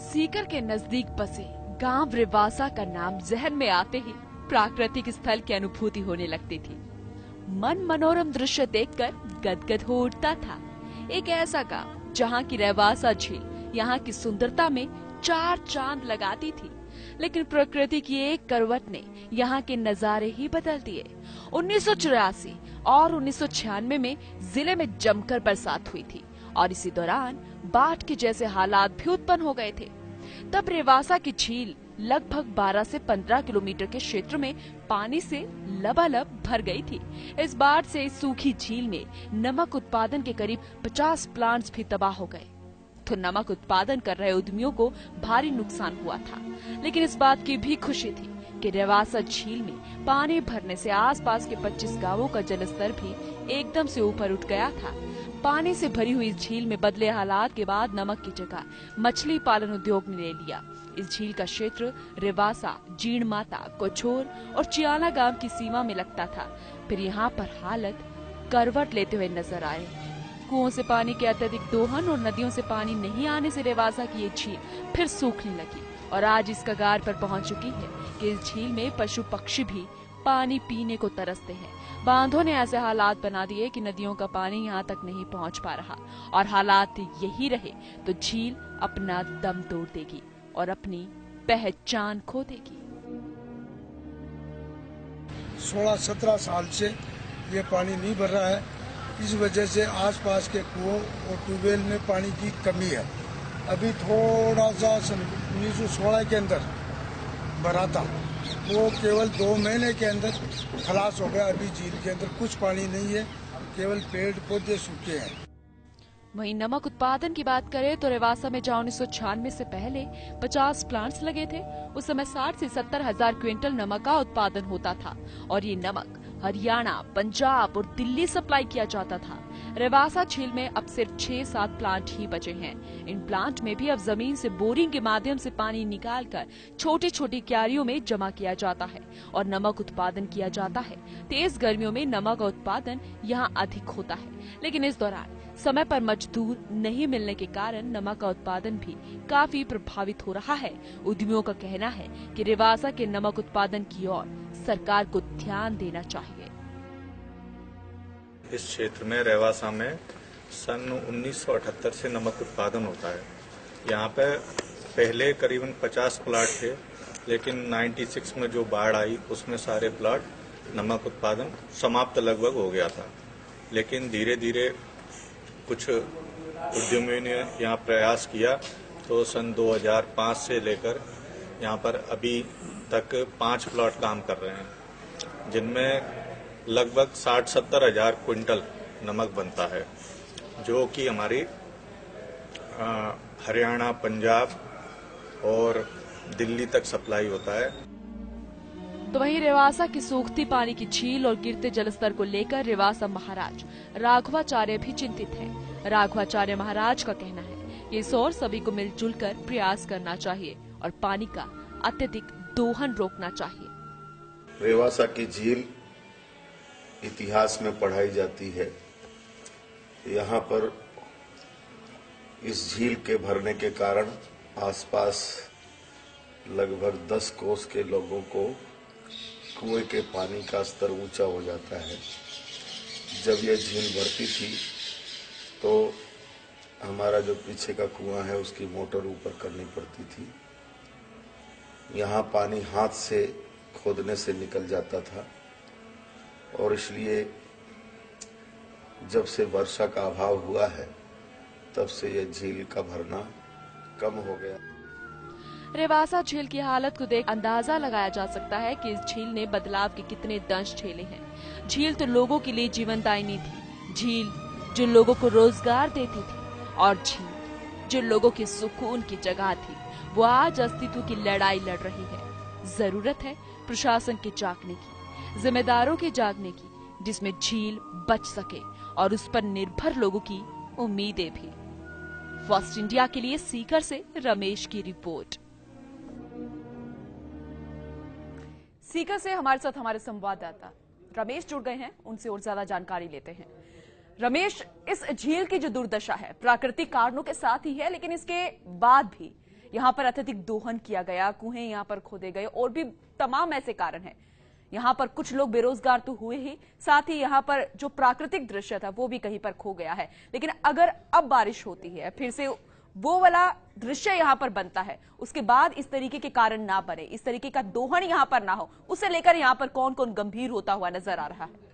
सीकर के नजदीक बसे गांव रेवासा का नाम जहन में आते ही प्राकृतिक स्थल की अनुभूति होने लगती थी। मन मनोरम दृश्य देखकर गदगद हो उठता था। एक ऐसा गांव जहां की रेवासा झील यहाँ की सुंदरता में चार चांद लगाती थी, लेकिन प्रकृति की एक करवट ने यहाँ के नजारे ही बदल दिए। 1984 और 1996 में जिले में जमकर बरसात हुई थी और इसी दौरान बाढ़ के जैसे हालात भी उत्पन्न हो गए थे। तब रेवासा की झील लगभग 12 से 15 किलोमीटर के क्षेत्र में पानी से लबालब भर गई थी। इस बाढ़ से इस सूखी झील में नमक उत्पादन के करीब 50 प्लांट्स भी तबाह हो गए। तो नमक उत्पादन कर रहे उद्यमियों को भारी नुकसान हुआ था, लेकिन इस बात की भी खुशी थी कि रेवासा झील में पानी भरने से आसपास के 25 गांवों का जलस्तर भी एकदम से ऊपर उठ गया था। पानी से भरी हुई इस झील में बदले हालात के बाद नमक की जगह मछली पालन उद्योग ने ले लिया। इस झील का क्षेत्र रेवासा, जीण माता, कोछोर और चियाला गांव की सीमा में लगता था। फिर यहाँ पर हालत करवट लेते हुए नजर आए। कुओं से पानी के अत्यधिक दोहन और नदियों से पानी नहीं आने से रेवासा की ये झील फिर सूखने लगी और आज इस कगार पर पहुंच चुकी है कि इस झील में पशु पक्षी भी पानी पीने को तरसते हैं। बांधों ने ऐसे हालात बना दिए कि नदियों का पानी यहाँ तक नहीं पहुँच पा रहा और हालात यही रहे तो झील अपना दम तोड़ देगी और अपनी पहचान खो देगी। 16-17 साल से ये पानी नहीं भर रहा है। इस वजह से आसपास के कुओं और ट्यूबवेल में पानी की कमी है। अभी थोड़ा सा 1916 के अंदर भरा था, वो केवल 2 महीने के अंदर खलास हो गया। अभी झील के अंदर कुछ पानी नहीं है, केवल पेड़ पौधे सूखे हैं। वहीं नमक उत्पादन की बात करें तो रेवासा में जहां 1996 से पहले 50 प्लांट्स लगे थे, उस समय 60 से 70 हजार क्विंटल नमक का उत्पादन होता था और ये नमक हरियाणा, पंजाब और दिल्ली सप्लाई किया जाता था। रेवासा झील में अब सिर्फ 6-7 प्लांट ही बचे हैं। इन प्लांट में भी अब जमीन से बोरिंग के माध्यम से पानी निकालकर छोटी छोटी क्यारियों में जमा किया जाता है और नमक उत्पादन किया जाता है। तेज गर्मियों में नमक का उत्पादन यहाँ अधिक होता है, लेकिन इस दौरान समय पर मजदूर नहीं मिलने के कारण नमक का उत्पादन भी काफी प्रभावित हो रहा है। उद्यमियों का कहना है कि रेवासा के नमक उत्पादन की ओर सरकार को ध्यान देना चाहिए। इस क्षेत्र में रेवासा में सन 1978 से नमक उत्पादन होता है। यहाँ पे पहले करीबन 50 प्लाट थे, लेकिन 96 में जो बाढ़ आई उसमें सारे प्लाट नमक उत्पादन समाप्त लगभग हो गया था। लेकिन धीरे धीरे कुछ उद्यमियों ने यहाँ प्रयास किया तो सन 2005 से लेकर यहाँ पर अभी तक 5 प्लॉट काम कर रहे हैं, जिनमें लगभग 60-70 हजार क्विंटल नमक बनता है, जो कि हमारी हरियाणा, पंजाब और दिल्ली तक सप्लाई होता है। तो वहीं रेवासा की सूखती पानी की झील और गिरते जलस्तर को लेकर रेवासा महाराज राघवाचार्य भी चिंतित हैं। राघवाचार्य महाराज का कहना है कि इस ओर सभी को मिलजुल कर प्रयास करना चाहिए और पानी का अत्यधिक दोहन रोकना चाहिए। रेवासा की झील इतिहास में पढ़ाई जाती है। यहाँ पर इस झील के भरने के कारण आसपास लगभग 10 कोस के लोगों को कुएं के पानी का स्तर ऊंचा हो जाता है। जब यह झील भरती थी तो हमारा जो पीछे का कुआं है उसकी मोटर ऊपर करनी पड़ती थी। यहाँ पानी हाथ से खोदने से निकल जाता था और इसलिए जब से वर्षा का अभाव हुआ है तब से यह झील का भरना कम हो गया। रेवासा झील की हालत को देख अंदाजा लगाया जा सकता है कि इस झील ने बदलाव के कितने दंश झेले हैं। झील तो लोगों के लिए जीवनदायिनी थी, झील जो लोगों को रोजगार देती थी और झील जो लोगों के सुकून की जगह थी, वो आज अस्तित्व की लड़ाई लड़ रही है। जरूरत है प्रशासन के जागने की, जिम्मेदारों के जागने की, जिसमें झील बच सके और उस पर निर्भर लोगों की उम्मीदें भी। फर्स्ट इंडिया के लिए सीकर से रमेश की रिपोर्ट। सीकर से हमारे साथ हमारे संवाददाता रमेश जुड़ गए हैं, उनसे और ज्यादा जानकारी लेते हैं। रमेश, इस झील की जो दुर्दशा है प्राकृतिक कारणों के साथ ही है, लेकिन इसके बाद भी यहाँ पर अत्यधिक दोहन किया गया, कुएं यहाँ पर खोदे गए और भी तमाम ऐसे कारण हैं। यहाँ पर कुछ लोग बेरोजगार तो हुए ही, साथ ही यहाँ पर जो प्राकृतिक दृश्य था वो भी कहीं पर खो गया है। लेकिन अगर अब बारिश होती है, फिर से वो वाला दृश्य यहाँ पर बनता है, उसके बाद इस तरीके के कारण ना बने, इस तरीके का दोहन यहाँ पर ना हो, उसे लेकर यहाँ पर कौन कौन गंभीर होता हुआ नजर आ रहा है?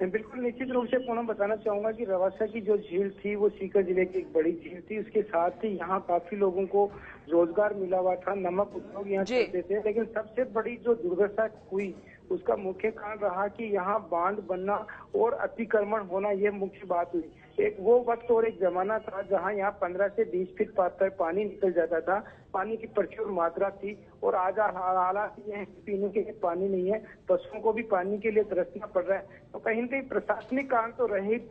बिल्कुल, निश्चित रूप से पूनम बताना चाहूंगा कि रवासा की जो झील थी वो सीकर जिले की एक बड़ी झील थी। उसके साथ ही यहाँ काफी लोगों को रोजगार मिला हुआ था, नमक उद्योग यहाँ चलते थे। लेकिन सबसे बड़ी जो दुर्दशा हुई उसका मुख्य कारण रहा कि यहाँ बांध बनना और अतिक्रमण होना, ये मुख्य बात हुई। एक वो वक्त और एक जमाना था जहाँ यहाँ 15 से 20 फीट पानी निकल जाता था, पानी की प्रचुर मात्रा थी। और आज हालात ये है कि पीने के लिए पानी नहीं है, पशुओं को भी पानी के लिए तरसना पड़ रहा है। तो कहीं न कहीं प्रशासनिक कारण तो रहे